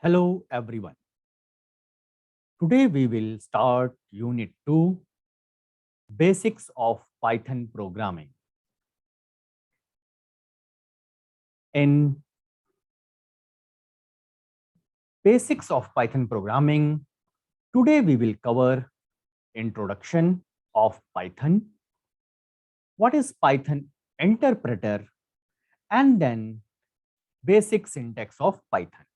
Hello everyone. Today we will start Unit 2, Basics of Python Programming. In Basics of Python Programming, today we will cover Introduction of Python, what is Python interpreter, and then basic syntax of Python.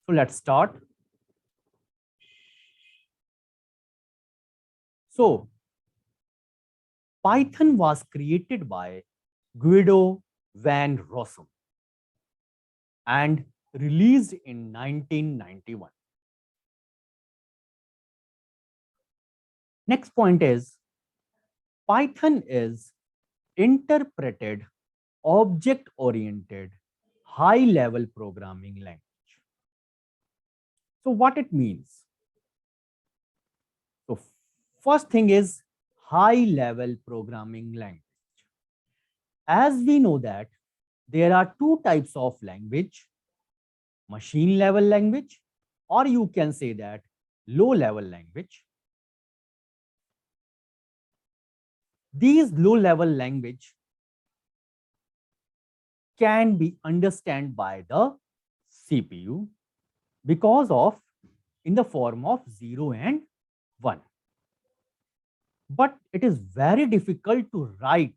So let's start. So Python was created by Guido van Rossum and released in 1991. Next point is Python is interpreted object-oriented high-level programming language. So what it means? So first thing is high-level programming language. As we know that there are two types of language, machine level language, or you can say that low level language. These low level language can be understood by the CPU because of in the form of 0 and 1. But it is very difficult to write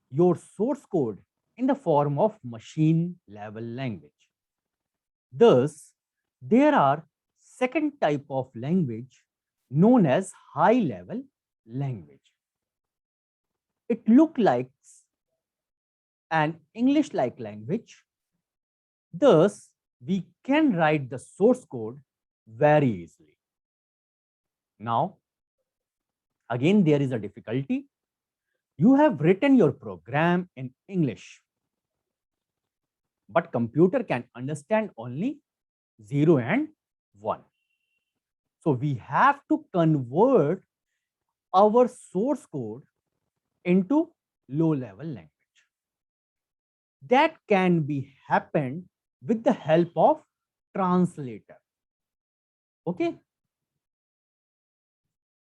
your source code in the form of machine level language. Thus, there are second type of language known as high level language. It looks like an English like language. Thus, we can write the source code very easily. Now, again, there is a difficulty. You have written your program in English, but computer can understand only 0 and 1. So we have to convert our source code into low level language. That can be happened with the help of translator. Okay.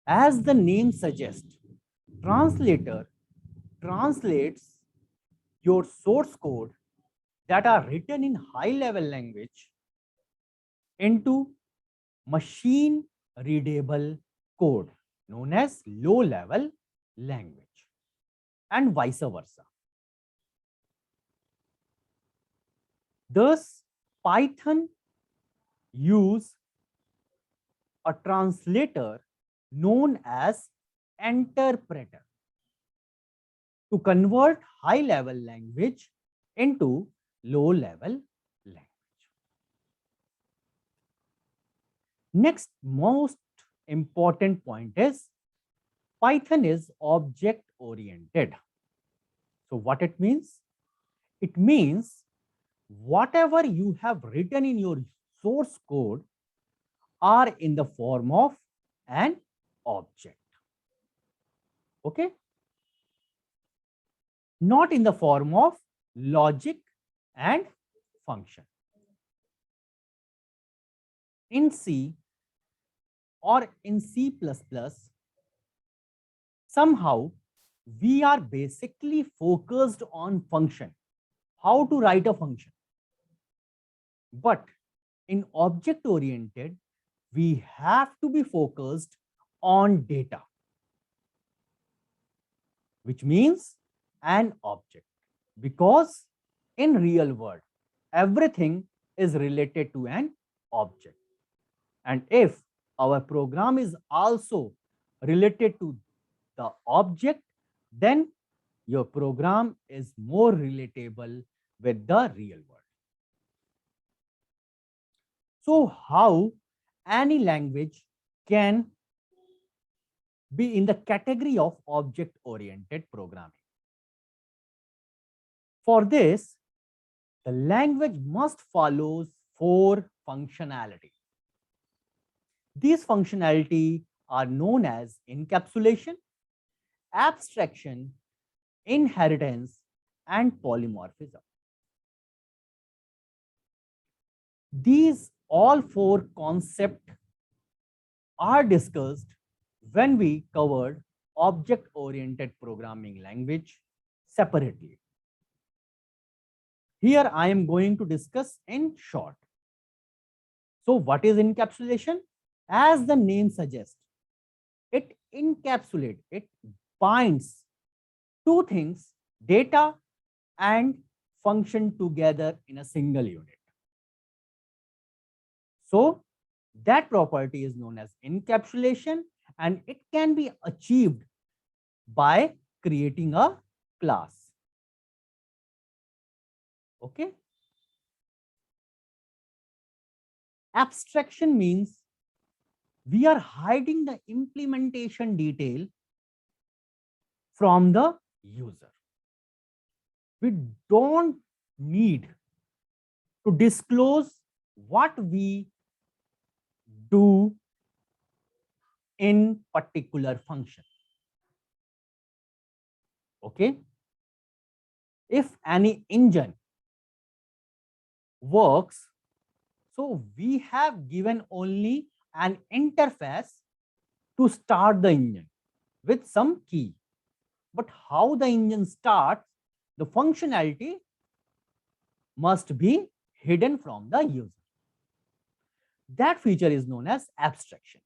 As the name suggests, translator translates your source code that are written in high level language into machine readable code known as low level language and vice versa. Thus, Python use a translator known as interpreter to convert high level language into low level language. Next most important point is Python is object oriented. So what it means? It means whatever you have written in your source code are in the form of an object. Okay? Not in the form of logic and function. In C or in C++, somehow we are basically focused on function, how to write a function. But in object oriented, we have to be focused on data, which means an object, because in real world, everything is related to an object. And if our program is also related to the object, then your program is more relatable with the real world. So how any language can be in the category of object-oriented programming? For this, the language must follow 4 functionality. These functionality are known as encapsulation, abstraction, inheritance, and polymorphism. These all four concepts are discussed when we covered object-oriented programming language separately. Here I am going to discuss in short. So what is encapsulation? As the name suggests, it encapsulates, it binds two things, data and function together in a single unit. So that property is known as encapsulation, and it can be achieved by creating a class. Okay. Abstraction means we are hiding the implementation detail from the user. We don't need to disclose what we do in particular function. Okay. If any engine works, so we have given only an interface to start the engine with some key. But how the engine starts, the functionality must be hidden from the user. That feature is known as abstraction.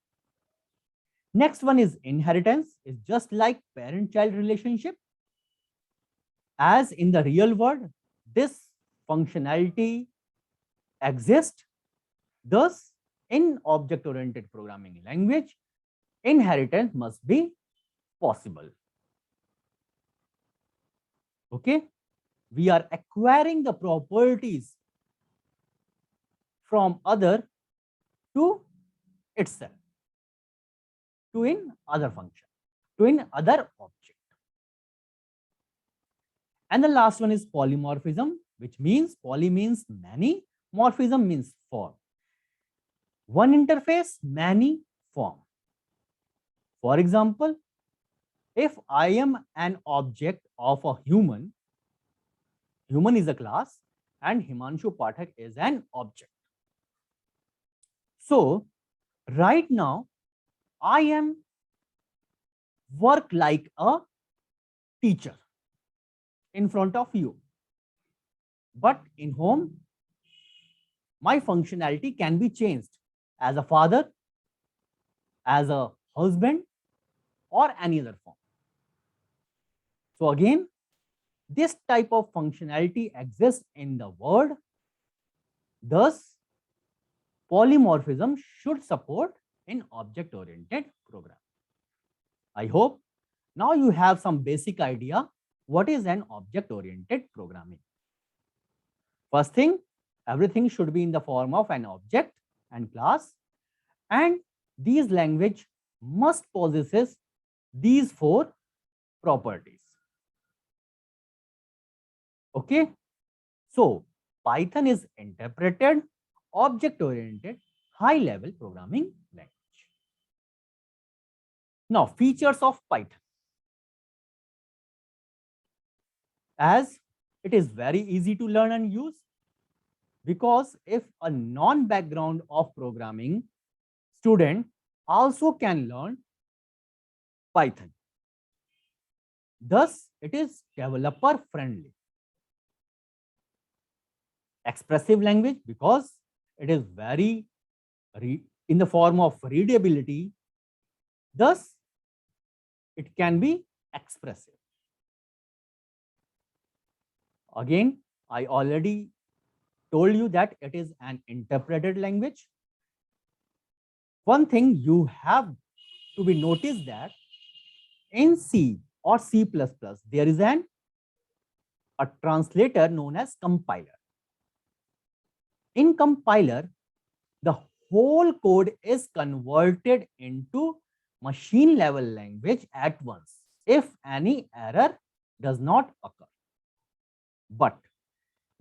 Next one is inheritance. It's just like parent-child relationship. As in the real world, this functionality exists. Thus, in object-oriented programming language, inheritance must be possible. Okay, we are acquiring the properties from other to itself, to in other function, to in other object. And the last one is polymorphism, which means poly means many, morphism means form. One interface, many form. For example, if I am an object of a human, human is a class and Himanshu Pathak is an object. So right now I am work like a teacher in front of you, but in home my functionality can be changed as a father, as a husband, or any other form. So again, this type of functionality exists in the world. Thus, polymorphism should support in object-oriented programming. I hope now you have some basic idea what is an object-oriented programming. First thing, everything should be in the form of an object and class, and these language must possesses these four properties. Okay, so Python is interpreted, object-oriented, high-level programming language. Now, features of Python. As it is very easy to learn and use, because if a non-background of programming student also can learn Python. Thus, it is developer friendly. Expressive language, because it is very in the form of readability. Thus, it can be expressive. Again, I already told you that it is an interpreted language. One thing you have to be noticed that in C or C++, there is a translator known as compiler. In compiler, the whole code is converted into machine level language at once if any error does not occur. But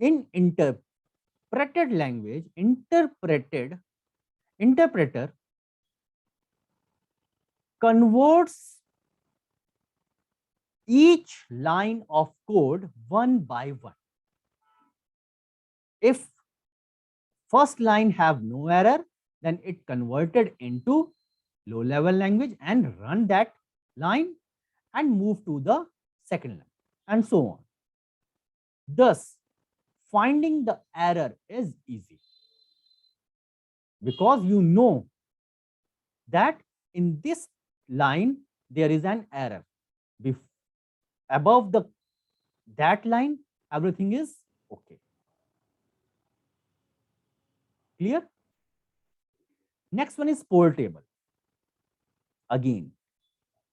in interpreted language, interpreter converts each line of code one by one. If First line have no error, then it converted into low level language and run that line and move to the second line and so on. Thus, finding the error is easy because you know that in this line there is an error. Above that line, everything is okay. Clear? Next one is portable. Again,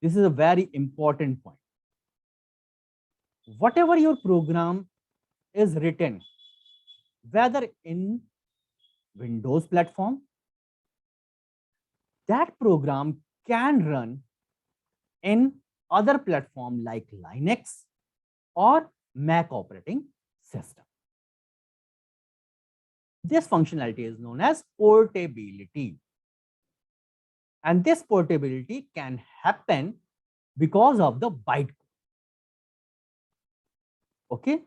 this is a very important point. Whatever your program is written, whether in Windows platform, that program can run in other platform like Linux or Mac operating system. This functionality is known as portability. And this portability can happen because of the bytecode. Okay?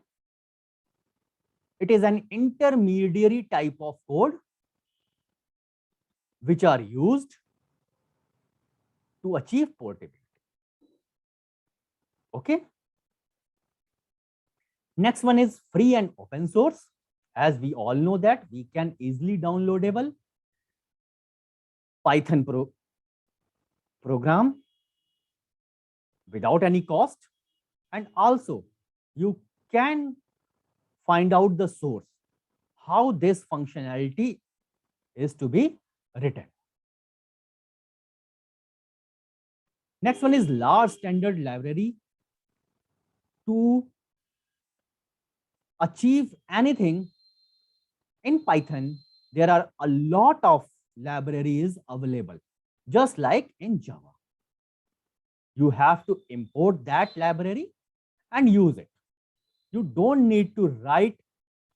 It is an intermediary type of code which are used to achieve portability. Okay? Next one is free and open source. As we all know that we can easily downloadable Python program without any cost, and also you can find out the source, how this functionality is to be written. Next one is large standard library. To achieve anything in Python, there are a lot of libraries available, just like in Java. You have to import that library and use it. You don't need to write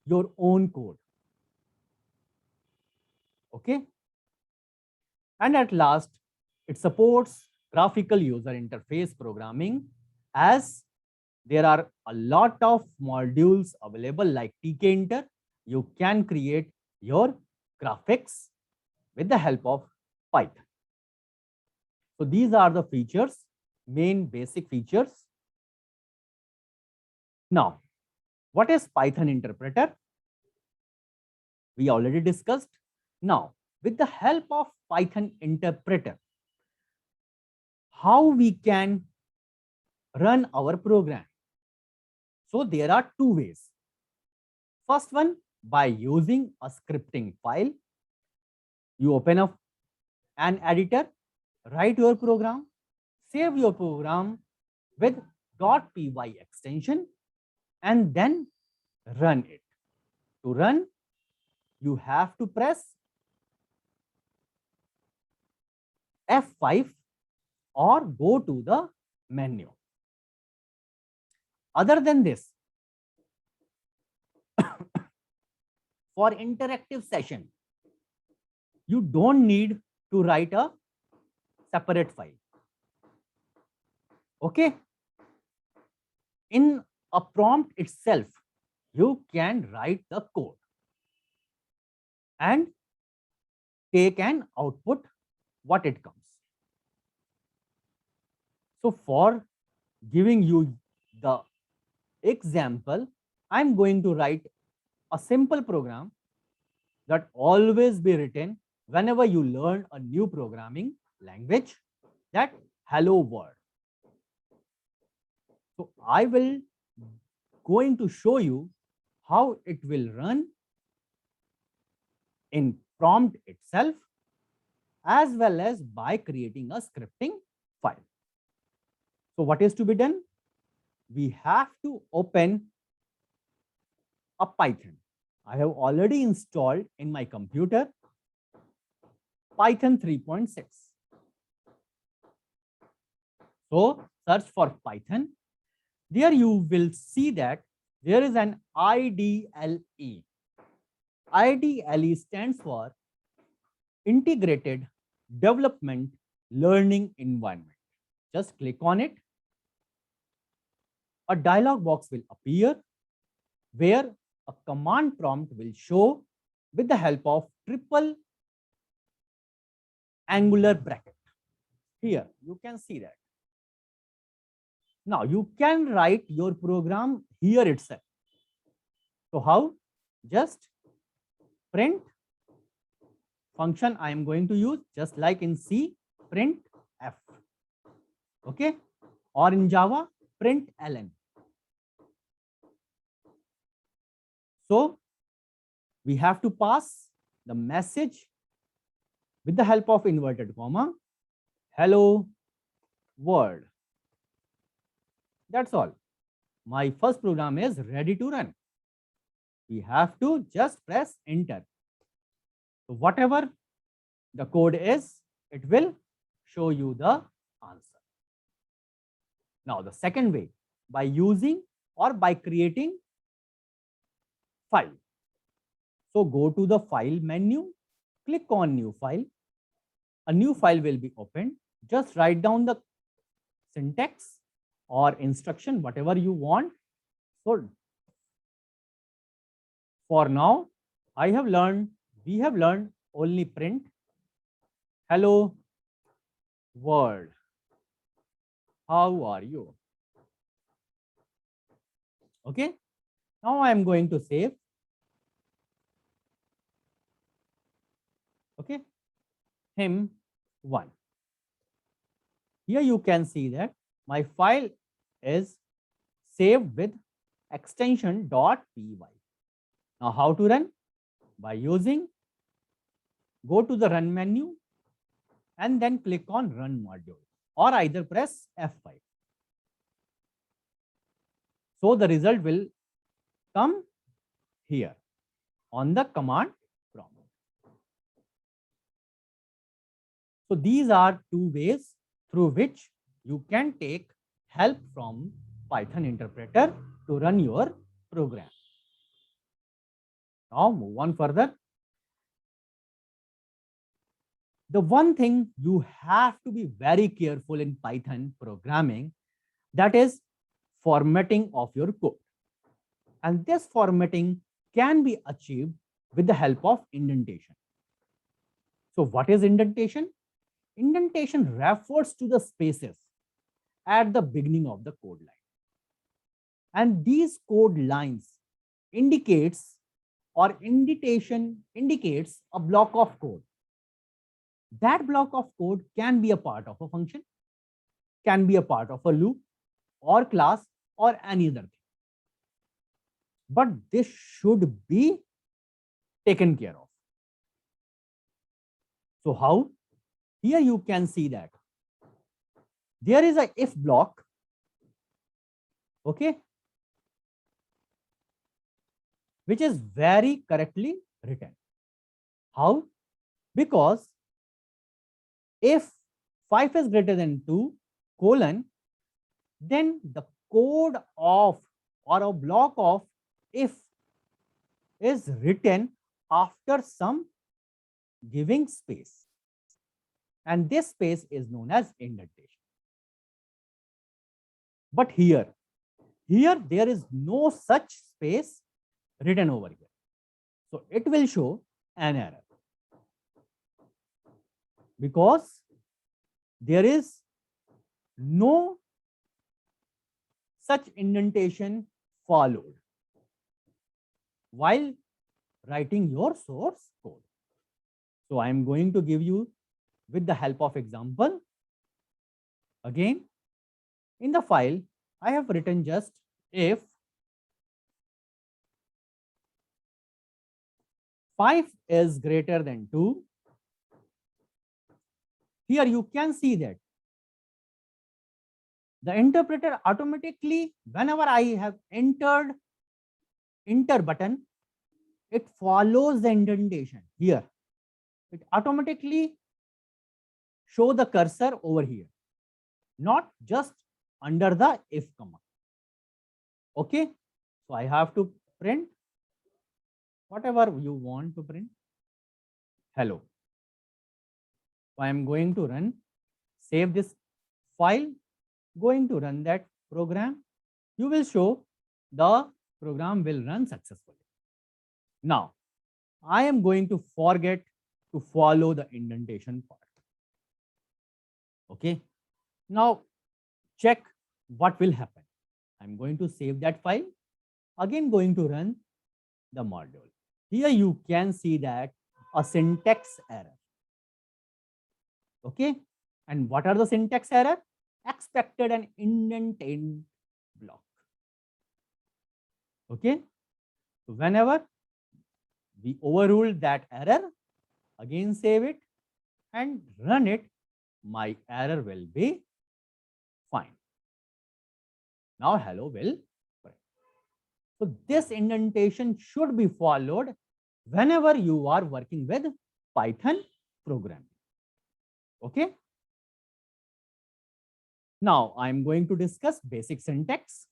your own code. Okay? And at last, it supports graphical user interface programming, as there are a lot of modules available like tkinter. You can create your graphics with the help of Python. So these are the features, main basic features. Now, what is Python interpreter? We already discussed. Now, with the help of Python interpreter, how we can run our program? So there are two ways. First one, by using a scripting file. You open up an editor, write your program, save your program with .py extension, and then run it. To run, you have to press F5 or go to the menu. Other than this, for interactive session, you don't need to write a separate file. Okay? In a prompt itself, you can write the code and take an output what it comes. So for giving you the example, I'm going to write a simple program that always be written whenever you learn a new programming language, that hello world. So I will going to show you how it will run in prompt itself, as well as by creating a scripting file. So what is to be done? We have to open a Python. I have already installed in my computer Python 3.6. So search for Python. There you will see that there is an IDLE. IDLE stands for Integrated Development Learning Environment. Just click on it. A dialog box will appear where a command prompt will show with the help of triple angular bracket. Here, you can see that. Now, you can write your program here itself. So, how? Just print function I am going to use, just like in C, print F. Okay? Or in Java, print ln. So, we have to pass the message with the help of inverted comma, hello world. That's all. My first program is ready to run. We have to just press enter. So whatever the code is, it will show you the answer. Now, the second way, by using or by creating file. So go to the file menu, click on new file. A new file will be opened. Just write down the syntax or instruction, whatever you want. So for now, we have learned only print hello world. How are you? Okay. Now I am going to save. Okay. him1. Here you can see that my file is saved with extension .py. Now how to run? By using, go to the run menu and then click on run module, or either press F5. So the result will come here on the command prompt. So these are two ways through which you can take help from Python interpreter to run your program. Now move on further. The one thing you have to be very careful in Python programming, that is formatting of your code. And this formatting can be achieved with the help of indentation. So what is indentation? Indentation refers to the spaces at the beginning of the code line. And these code lines indicates, or indentation indicates, a block of code. That block of code can be a part of a function, can be a part of a loop or class or any other thing. But this should be taken care of. So how? Here you can see that there is a if block, okay, which is very correctly written. How? Because if 5 is greater than 2, colon, then the code of, or a block of if, is written after some giving space. And this space is known as indentation. But here there is no such space written over here. So it will show an error, because there is no such indentation followed while writing your source code. So I am going to give you with the help of example. Again, in the file, I have written just if 5 is greater than 2. Here you can see that the interpreter automatically, whenever I have entered enter button, it follows the indentation here. It automatically show the cursor over here, not just under the if comma. Okay, so I have to print whatever you want to print, hello. So I am going to run, save this file, going to run that program. You will show the program will run successfully. Now, I am going to forget to follow the indentation part. Okay. Now check what will happen. I'm going to save that file. Again, going to run the module. Here you can see that a syntax error. Okay. And what are the syntax error? Expected an indentate block. Okay. So whenever we overrule that error, again save it and run it, my error will be fine. Now hello will print. So this indentation should be followed whenever you are working with Python programming. Okay. Now I'm going to discuss basic syntax.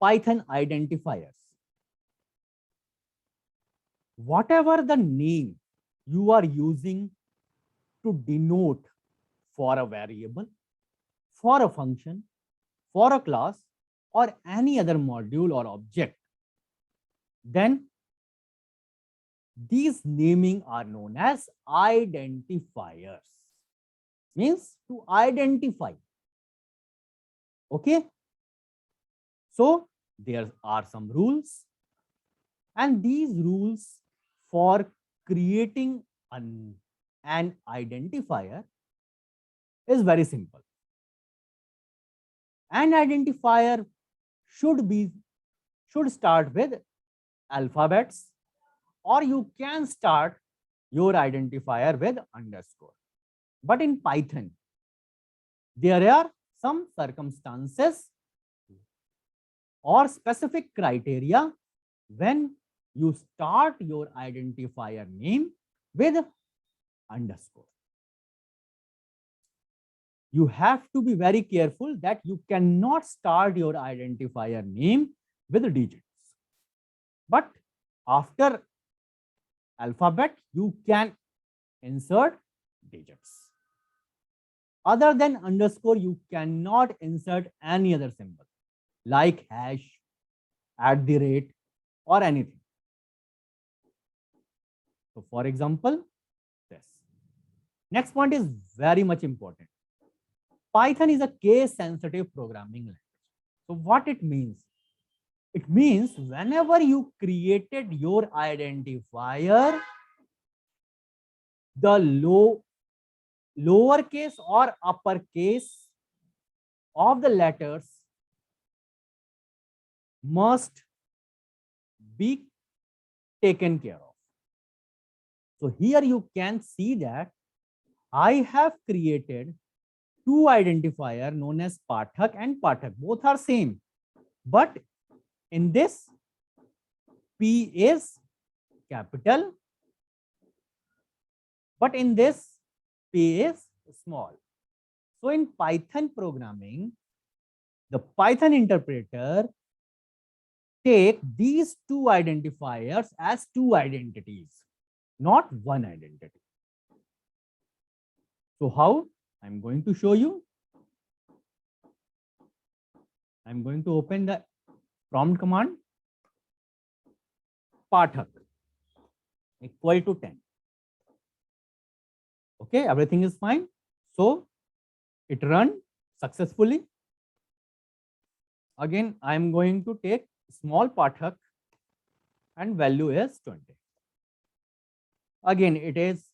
Python identifiers. Whatever the name you are using to denote for a variable, for a function, for a class, or any other module or object, then these naming are known as identifiers. Means to identify. Okay. So there are some rules, and these rules for creating an identifier is very simple. An identifier should start with alphabets, or you can start your identifier with underscore. But in Python, there are some circumstances or specific criteria when you start your identifier name with underscore. You have to be very careful that you cannot start your identifier name with digits. But after alphabet, you can insert digits. Other than underscore, you cannot insert any other symbol like hash, @ or anything. So for example, this. Next point is very much important. Python is a case-sensitive programming language. So what it means? It means whenever you created your identifier, the lowercase or uppercase of the letters must be taken care of. So here you can see that I have created two identifiers known as Pathak and Pathak. Both are same, but in this P is capital, but in this P is small. So in Python programming, the Python interpreter take these two identifiers as two identities, not one identity. So how? I'm going to show you. I'm going to open the prompt command. Pathak equal to 10. Okay, everything is fine. So it run successfully. Again, I'm going to take small Pathak and value is 20. Again, it is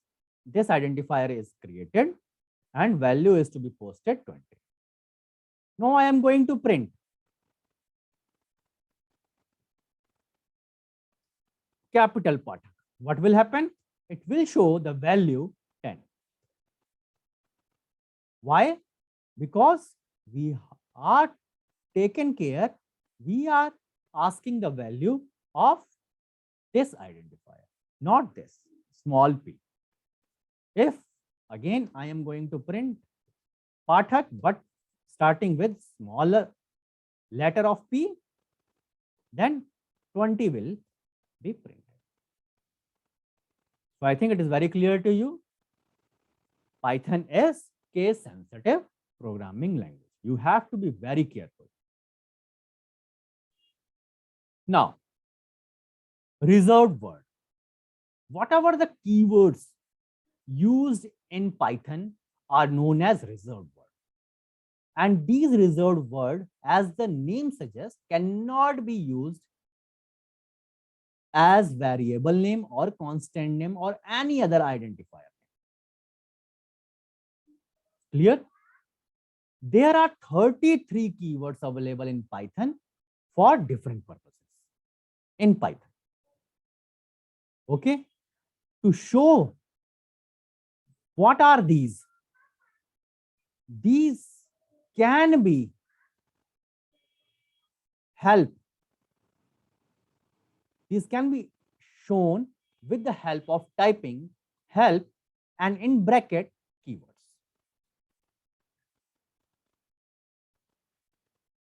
this identifier is created and value is to be posted 20. Now I am going to print capital Pathak. What will happen? It will show the value 10. Why? Because we are taken care, we are asking the value of this identifier, not this small p. If again I am going to print Pathak, but starting with smaller letter of p, then 20 will be printed. So I think it is very clear to you. Python is case sensitive programming language. You have to be very careful. Now, reserved word. Whatever the keywords used in Python are known as reserved word. And these reserved word, as the name suggests, cannot be used as variable name or constant name or any other identifier. Clear? There are 33 keywords available in Python for different purposes in Python. Okay? To show what are these can be help. These can be shown with the help of typing help and in bracket keywords.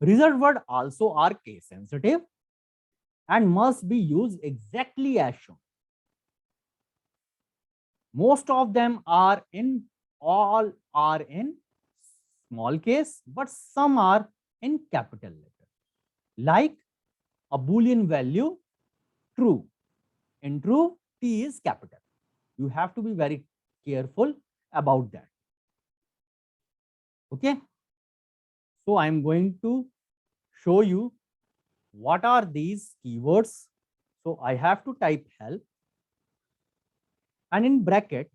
Reserved word also are case sensitive and must be used exactly as shown. Most of them are in all are in small case, but some are in capital letter. Like a Boolean value true. In true, T is capital. You have to be very careful about that. Okay. So I'm going to show you what are these keywords. So I have to type help, and in bracket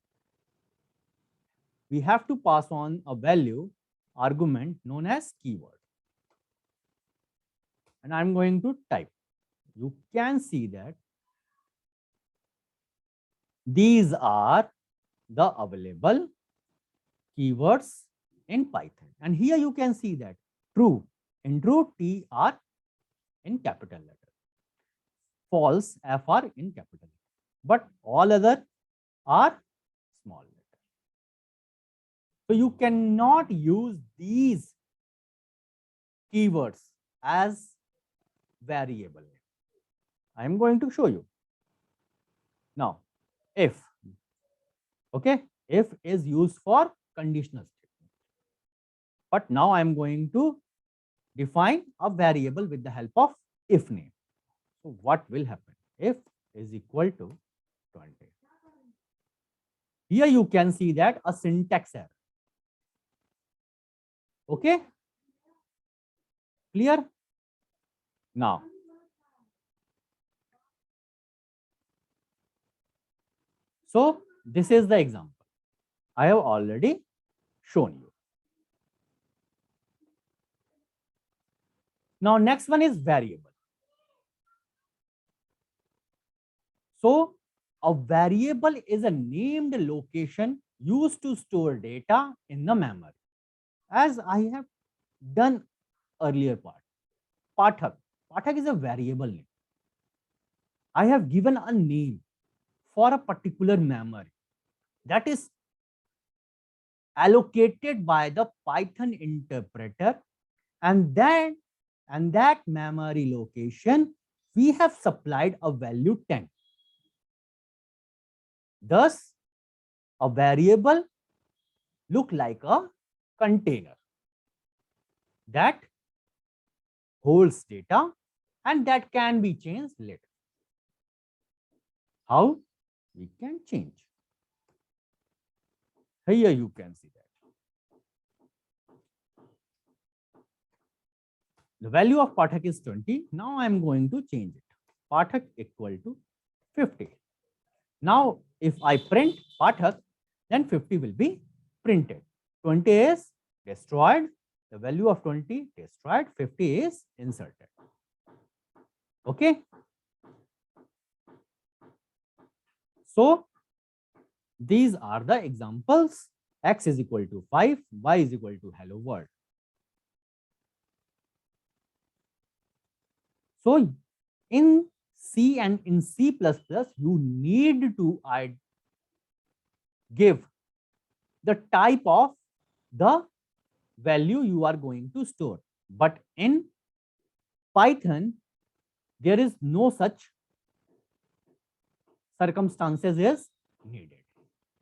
we have to pass on a value argument known as keyword, and I'm going to type. You can see that these are the available keywords in Python, and here you can see that true, in true T are in capital letter, false F are in capital letter, but all other are small letter. So you cannot use these keywords as variable. I am going to show you. Now, if, okay, if is used for conditional statement. But now I am going to define a variable with the help of if name. So what will happen? If is equal to 20. Here you can see that a syntax error. Okay? Clear? Now, so this is the example I have already shown you. Now, next one is variable. So, a variable is a named location used to store data in the memory. As I have done earlier part, Pathak. Pathak is a variable name. I have given a name for a particular memory that is allocated by the Python interpreter, and that memory location we have supplied a value 10. Thus, a variable look like a container that holds data and that can be changed later. How? We can change. Here you can see that. The value of Pathak is 20. Now I am going to change it. Pathak equal to 50. Now, if I print Pathak, then 50 will be printed. 20 is destroyed. The value of 20 destroyed. 50 is inserted. Okay. So, these are the examples. X is equal to 5, Y is equal to hello world. So, in C and in C++, you need to give the type of the value you are going to store. But in Python, there is no such circumstances is needed.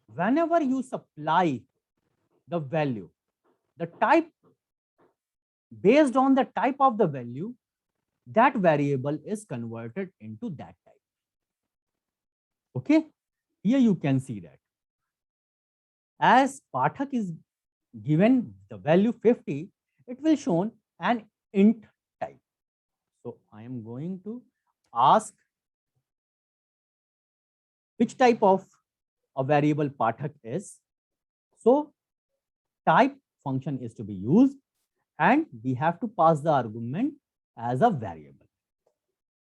Whenever you supply the value, the type, based on the type of the value, that variable is converted into that type. Okay, here you can see that as Pathak is given the value 50, it will shown an int type. So I am going to ask which type of a variable Pathak is. So type function is to be used and we have to pass the argument as a variable.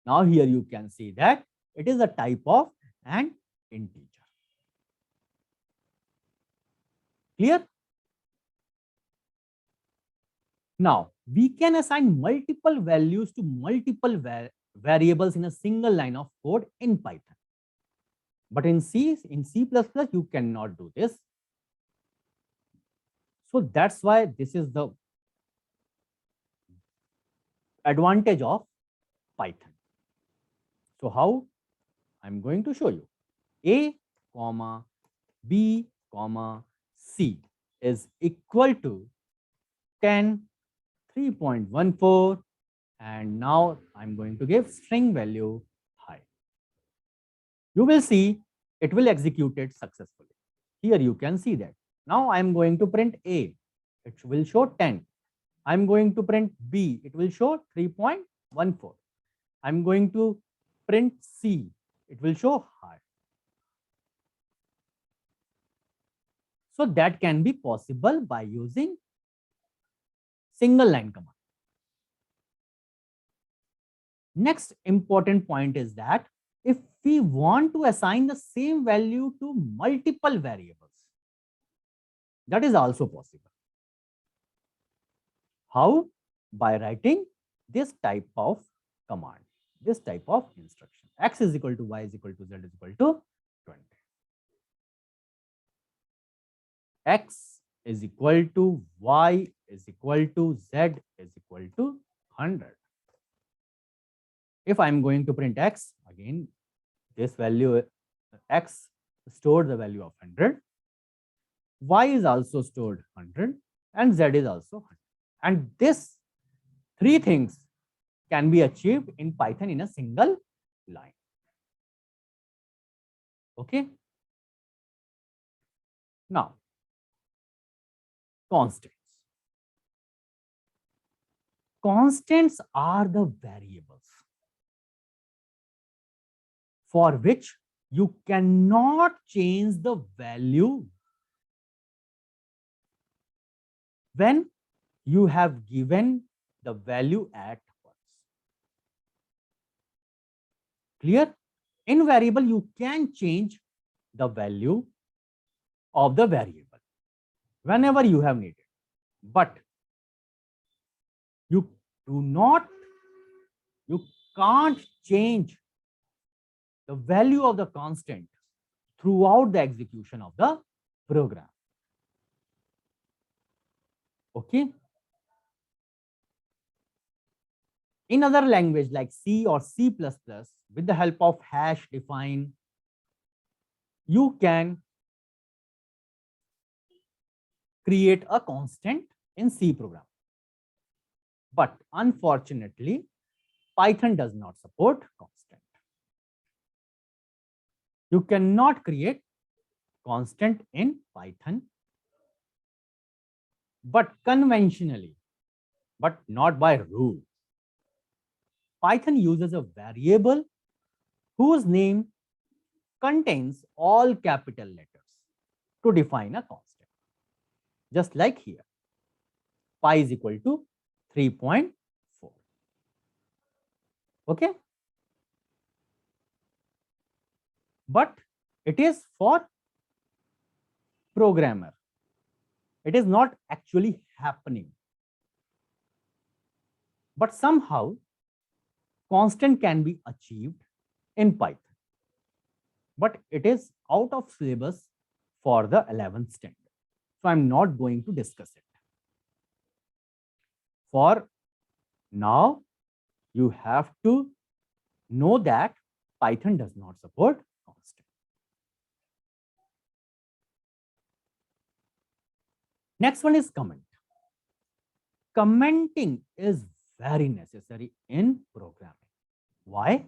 Now here you can see that it is a type of an integer. Clear? Now we can assign multiple values to multiple variables in a single line of code in Python. But in C, you cannot do this. So that's why this is the advantage of Python. So how? I'm going to show you. A, comma, B, comma, C is equal to 10, 3.14, and now I'm going to give string value high. You will see it will execute it successfully. Here you can see that. Now I'm going to print A. It will show 10. I'm going to print B. It will show 3.14. I'm going to print C. It will show high. So that can be possible by using single line command. Next important point is that if we want to assign the same value to multiple variables, that is also possible. How? By writing this type of command, this type of instruction. X is equal to Y is equal to Z is equal to 20. X is equal to Y is equal to Z is equal to 100. If I'm going to print X, again, this value X stored the value of 100. Y is also stored 100 and Z is also 100. And this three things can be achieved in Python in a single line. Okay. Now, constants. Constants are the variables for which you cannot change the value when you have given the value at once. Clear? In variable, you can change the value of the variable whenever you have needed, but you can't change the value of the constant throughout the execution of the program. Okay. In other language like C or C++, with the help of hash define, you can create a constant in C program. But unfortunately, Python does not support constant. You cannot create constant in Python, but conventionally, but not by rule. Python uses a variable whose name contains all capital letters to define a constant. Just like here, pi is equal to 3.4. Okay. But it is for programmer. It is not actually happening. But somehow constant can be achieved in Python. But it is out of syllabus for the 11th standard. So I'm not going to discuss it. For now, you have to know that Python does not support constant. Next one is comment. Commenting is very necessary in programming. Why?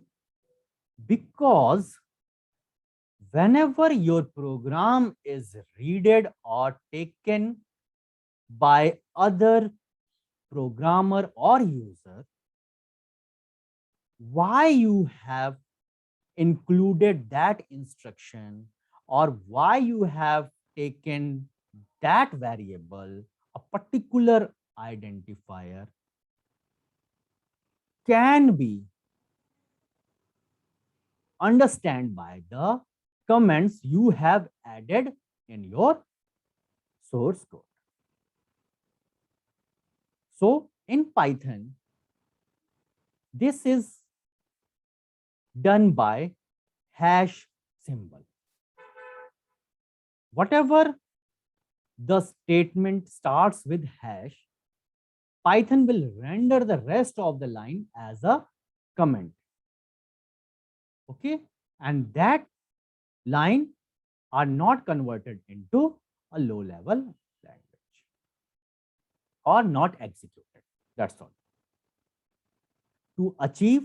Because whenever your program is read or taken by other programmer or user, why you have included that instruction or why you have taken that variable, a particular identifier, can be understood by the comments you have added in your source code. So in Python, this is done by hash symbol. Whatever the statement starts with hash, Python will render the rest of the line as a comment. Okay, and that line are not converted into a low level language or not executed. That's all. To achieve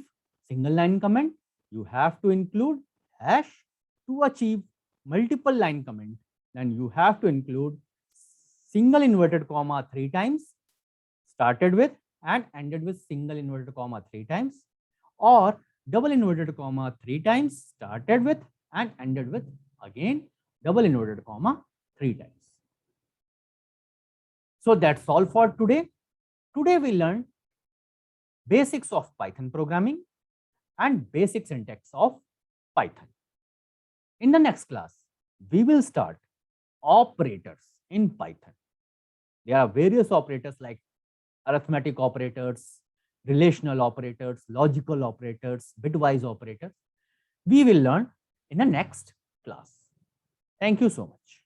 single line comment, you have to include hash. To achieve multiple line comment, then you have to include single inverted comma 3 times, started with and ended with single inverted comma 3 times, or double inverted comma 3 times, started with and ended with again double inverted comma 3 times. So that's all for today. Today we learned basics of Python programming and basic syntax of Python. In the next class, we will start operators in Python. There are various operators like arithmetic operators, relational operators, logical operators, bitwise operators. We will learn in the next class. Thank you so much.